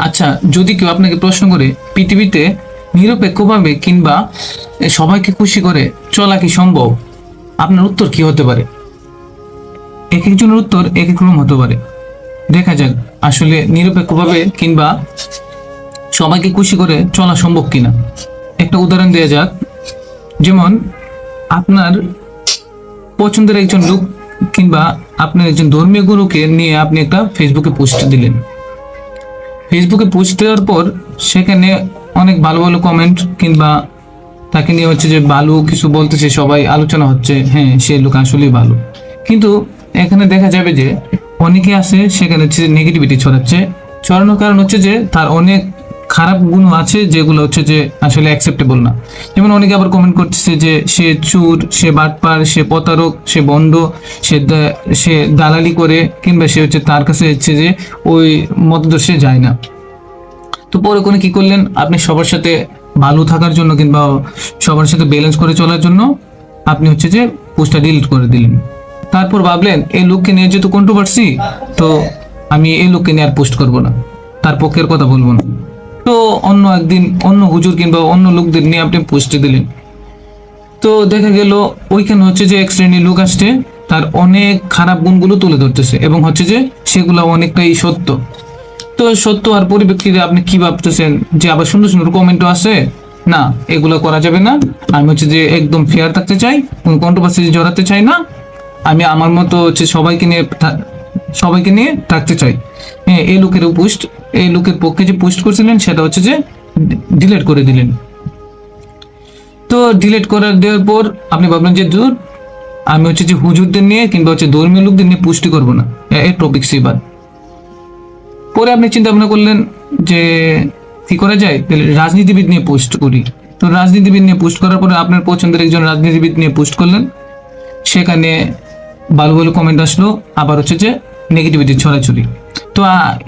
আচ্ছা, যদি কেউ আপনাকে প্রশ্ন করে পৃথিবীতে নিরপেক্ষভাবে কিংবা সবাইকে খুশি করে চলা কি সম্ভব, আপনার উত্তর কি হতে পারে? এক একজনের উত্তর এক এক রকম হতে পারে। দেখা যাক আসলে নিরপেক্ষভাবে কিংবা সবাইকে খুশি করে চলা সম্ভব কিনা। একটা উদাহরণ দেওয়া যাক, যেমন আপনার পছন্দের একজন লোক কিংবা আপনার একজন ধর্মীয় গুরুকে নিয়ে আপনি একটা ফেসবুকে পোস্ট দিলেন। ফেসবুকে পোস্ট দেওয়ার পর সেখানে অনেক ভালো ভালো কমেন্ট কিংবা তাকে নিয়ে হচ্ছে যে ভালো কিছু বলতেছে, সবাই আলোচনা হচ্ছে, হ্যাঁ সে লোক আসলেই ভালো। কিন্তু এখানে দেখা যাবে যে অনেকে আছে সেখানে হচ্ছে নেগেটিভিটি ছড়ানোর কারণ হচ্ছে যে তার অনেক খারাপ গুণ আছে যেগুলো হচ্ছে যে আসলে অ্যাকসেপ্টেবল না। যেমন অনেকে আবার কমেন্ট করতেছে যে সে চোর, সে বাটপার, সে প্রতারক, সে বন্ড, সে দালালি করে, কিংবা সে হচ্ছে তার কাছে হচ্ছে যে ওই মতদর্শে যায় না। তো পরে কোনো কি করলেন, আপনি সবার সাথে ভালো থাকার জন্য কিংবা সবার সাথে ব্যালেন্স করে চলার জন্য আপনি হচ্ছে যে পোস্টটা ডিলিট করে দিলেন। তারপর ভাবলেন এই লোককে নিয়ে যেহেতু কন্ট্রোভার্সি, তো আমি এই লোককে নিয়ে আর পোস্ট করবো না, তার পক্ষের কথা বলবো না। তো অন্য একদিন অন্য হুজুর কিংবা অন্য লোকদের নিয়ে আপনি পোস্ট দিলেন। তো দেখা গেল ওইখানে হচ্ছে যে এক শ্রেণীর লোক আসছে, তার অনেক খারাপ গুণগুলো তুলে ধরতেছে এবং হচ্ছে যে সেগুলো অনেকটাই সত্য। তো সত্য আর পরিপ্রেক্ষিতে আপনি কি ভাবতেছেন যে আবার সুন্দর সুন্দর কমেন্টও আছে? না, এগুলো করা যাবে না। আমি হচ্ছে যে একদম ফেয়ার থাকতে চাই, কোনো কন্ট্রোভার্সি জড়াতে চাই না। আমি আমার মতো হচ্ছে সবাইকে নিয়ে থাকতে চাই। হ্যাঁ, এই লোকের পক্ষে যে পোস্ট করছিলেন সেটা হচ্ছে যে ডিলিট করে দিলেন। তো ডিলিট করে দেওয়ার পর আপনি ভাবলেন যে দূর, আমি হচ্ছে যে হুজুরদের নিয়ে কিংবা হচ্ছে ধর্মীয় লোকদের নিয়ে পুষ্টি করবো না, এই টপিক সিবাদ। পরে আপনি চিন্তা ভাবনা করলেন যে কি করা যায়, তাহলে রাজনীতিবিদ নিয়ে পোস্ট করি। তো রাজনীতিবিদ নিয়ে পোস্ট করার পরে আপনার পছন্দের একজন রাজনীতিবিদ নিয়ে পোস্ট করলেন, সেখানে ভালো ভালো কমেন্ট আসলো, আবার হচ্ছে যে নেগেটিভিটি ছড়াছড়ি। তো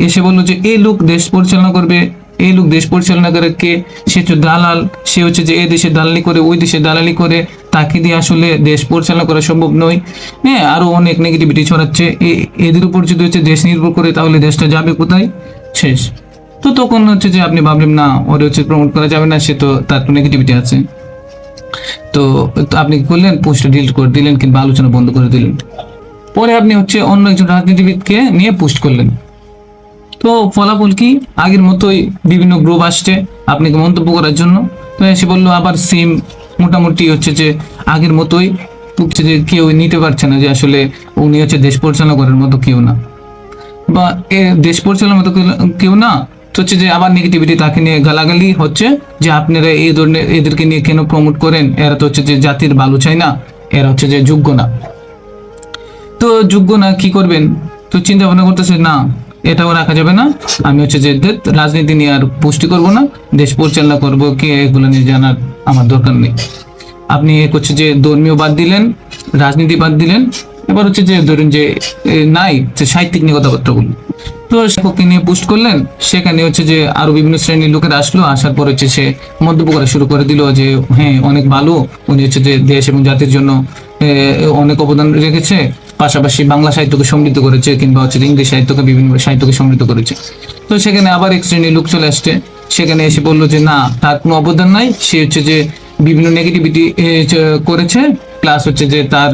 এসে বললো যে এই লোক দেশ পরিচালনা করবে, এই লোক দেশ পরিচালনা করে কে, সে হচ্ছে দালাল, সে হচ্ছে যে এই দেশে দালালি করে ওই দেশে দালালি করে, তাকে দিয়ে আসলে দেশ পরিচালনা করা সম্ভব নয়। হ্যাঁ, আরো অনেক নেগেটিভিটি ছড়াচ্ছে। এদের উপর যদি হচ্ছে দেশ নির্ভর করে তাহলে দেশটা যাবে কোথায়, শেষ। তো তখন হচ্ছে যে আপনি ভাবলেন না, ওরে হচ্ছে প্রমোট করা যাবে না, সে তো তার তো নেগেটিভিটি আছে। তো আপনি কি করলেন, পোস্টটা ডিলিট করে দিলেন কিংবা আলোচনা বন্ধ করে দিলেন। পরে আপনি হচ্ছে অন্য একজন রাজনীতিবিদকে নিয়ে পোস্ট করলেন। তো ফলাফল কি, আগের মতোই বিভিন্ন গ্রুপ আসছে আপনাকে মন্তব্য করার জন্য। তো এসে বললো আবার সেম, মোটামুটি হচ্ছে যে আগের মতোই, হচ্ছে যে কেউ নিতে পারছে না যে আসলে উনি হচ্ছে দেশ পরিচালনা করার মতো কেউ না, বা দেশ পরিচালনার মতো কেউ না। তো হচ্ছে যে আবার নেগেটিভিটি তাকে নিয়ে গালাগালি হচ্ছে যে আপনারা এই ধরনের এদেরকে নিয়ে কেন প্রমোট করেন, এরা তো হচ্ছে যে জাতির ভালো চায় না, এরা হচ্ছে যে যোগ্য না। তো যোগ্য না কি করবেন, তো চিন্তা ভাবনা করতেছে না, এটাও রাখা যাবে না। আমি হচ্ছে যে রাজনীতি নিয়ে আর পুষ্টি করব না, দেশ পরিচালনা করব কে, এগুলো নিয়ে জানার আমার দরকার নেই। আপনি হচ্ছে যে ধর্মীয় বাদ দিলেন, রাজনীতি বাদ দিলেন, এবার হচ্ছে যে ধরুন যে নাই যে সাহিত্যিক নিয়ে কথাবার্তা বলুন। তো লেখককে নিয়ে পোস্ট করলেন, সেখানে হচ্ছে যে আরো বিভিন্ন শ্রেণীর লোকেরা আসলো, আসার পর হচ্ছে সে মন্তব্য করা শুরু করে দিল যে হ্যাঁ অনেক ভালো, উনি হচ্ছে যে দেশ এবং জাতির জন্য অনেক অবদান রেখেছে, পাশাপাশি বাংলা সাহিত্যকে সমৃদ্ধ করেছে কিংবা হচ্ছে ইংরেজি সাহিত্যকে বিভিন্ন সাহিত্যকে সমৃদ্ধ করেছে। তো সেখানে আবার এক শ্রেণীর লোক চলে আসছে, সেখানে এসে বললো যে না, তার কোনো অবদান নাই, সে হচ্ছে যে বিভিন্ন নেগেটিভিটি করেছে, প্লাস হচ্ছে যে তার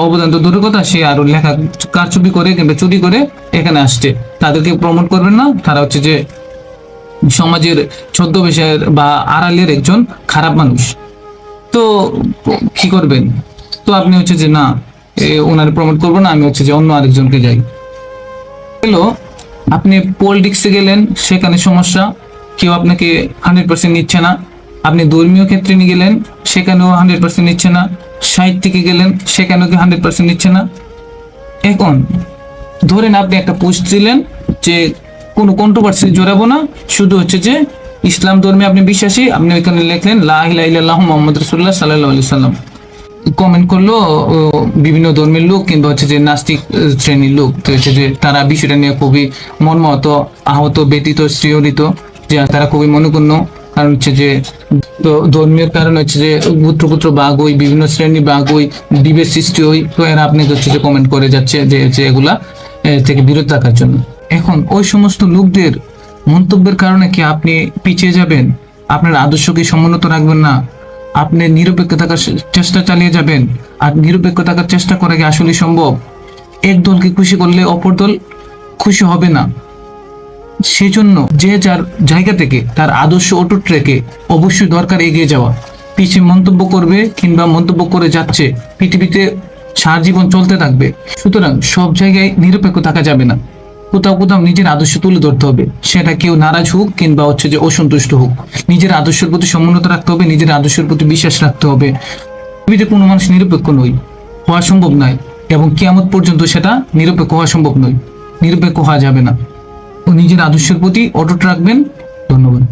অবদান তো দূরের কথা, সে আরো লেখা কারচুপি করে কিংবা চুরি করে এখানে আসছে, তাদেরকে প্রমোট করবেন না, তারা হচ্ছে যে সমাজের ছদ্মবেশের বা আড়ালের একজন খারাপ মানুষ। তো কি করবেন, তো আপনি হচ্ছে যে না, ওনার প্রমোট করবো না, আমি হচ্ছে যে অন্য আরেকজনকে যাই। হলো আপনি পলিটিক্সে গেলেন, সেখানে সমস্যা, কেউ আপনাকে 100% নিচ্ছে না। আপনি ধর্মীয় ক্ষেত্রে নিয়ে গেলেন, সেখানেও 100% নিচ্ছে না। সাহিত্যিকে গেলেন, সেখানেও কি 100% নিচ্ছে না। এখন ধরেন আপনি একটা পোস্ট দিলেন যে কোনো কন্ট্রোভার্সি জড়াবো না, শুধু হচ্ছে যে ইসলাম ধর্মে আপনি বিশ্বাসী, আপনি ওইখানে লিখলেন লা ইলাহা ইল্লাল্লাহু মুহাম্মাদুর রাসূলুল্লাহ সাল্লাল্লাহু আলাইহি সাল্লাম। কমেন্ট করলো বিভিন্ন ধর্মের লোক কিংবা হচ্ছে যে নাস্তিক শ্রেণীর লোক, তো হচ্ছে যে তারা বিষয়টা নিয়ে খুবই মর্মাহত, আহত, ব্যতীত, শিহরিত, যে তারা খুবই মনোক্ষুণ্ণ। কারণ হচ্ছে যে ধর্মীয় কারণ হচ্ছে যে পুত্র বাঘ হই, বিভিন্ন শ্রেণী বাঘ হই, বিভেদ সৃষ্টি হই, তো এরা আপনাকে হচ্ছে যে কমেন্ট করে যাচ্ছে যে এগুলা থেকে বিরত থাকার জন্য। এখন ওই সমস্ত লোকদের মন্তব্যের কারণে কি আপনি পিছিয়ে যাবেন? আপনার আদর্শকে সমুন্নত রাখবেন না? আপনি নিরপেক্ষ থাকার চেষ্টা চালিয়ে যাবেন? আর নিরপেক্ষ থাকার চেষ্টা করা কি আসলে সম্ভব? এক দলকে খুশি করলে অপর দল খুশি হবে না। সেজন্য যে যার জায়গা থেকে তার আদর্শ অটুট রেখে অবশ্যই দরকার এগিয়ে যাওয়া। পিছিয়ে মন্তব্য করবে কিংবা মন্তব্য করে যাচ্ছে, পৃথিবীতে সারা জীবন চলতে থাকবে। সুতরাং সব জায়গায় নিরপেক্ষ থাকা যাবে না, কোথাও কোথাও নিজের আদর্শ তুলে ধরতে হবে। সেটা কেউ নারাজ হোক কিংবা যে অসন্তুষ্ট হোক, নিজের আদর্শের প্রতি সমন্বয় রাখতে হবে, নিজের আদর্শের প্রতি বিশ্বাস রাখতে হবে। পৃথিবীতে কোনো মানুষ নিরপেক্ষ নয়, হওয়া সম্ভব নয়, এবং কিয়ামত পর্যন্ত সেটা নিরপেক্ষ হওয়া সম্ভব নয়, নিরপেক্ষ হওয়া যাবে না। ও নিজের আদর্শের প্রতি অটুট রাখবেন। ধন্যবাদ।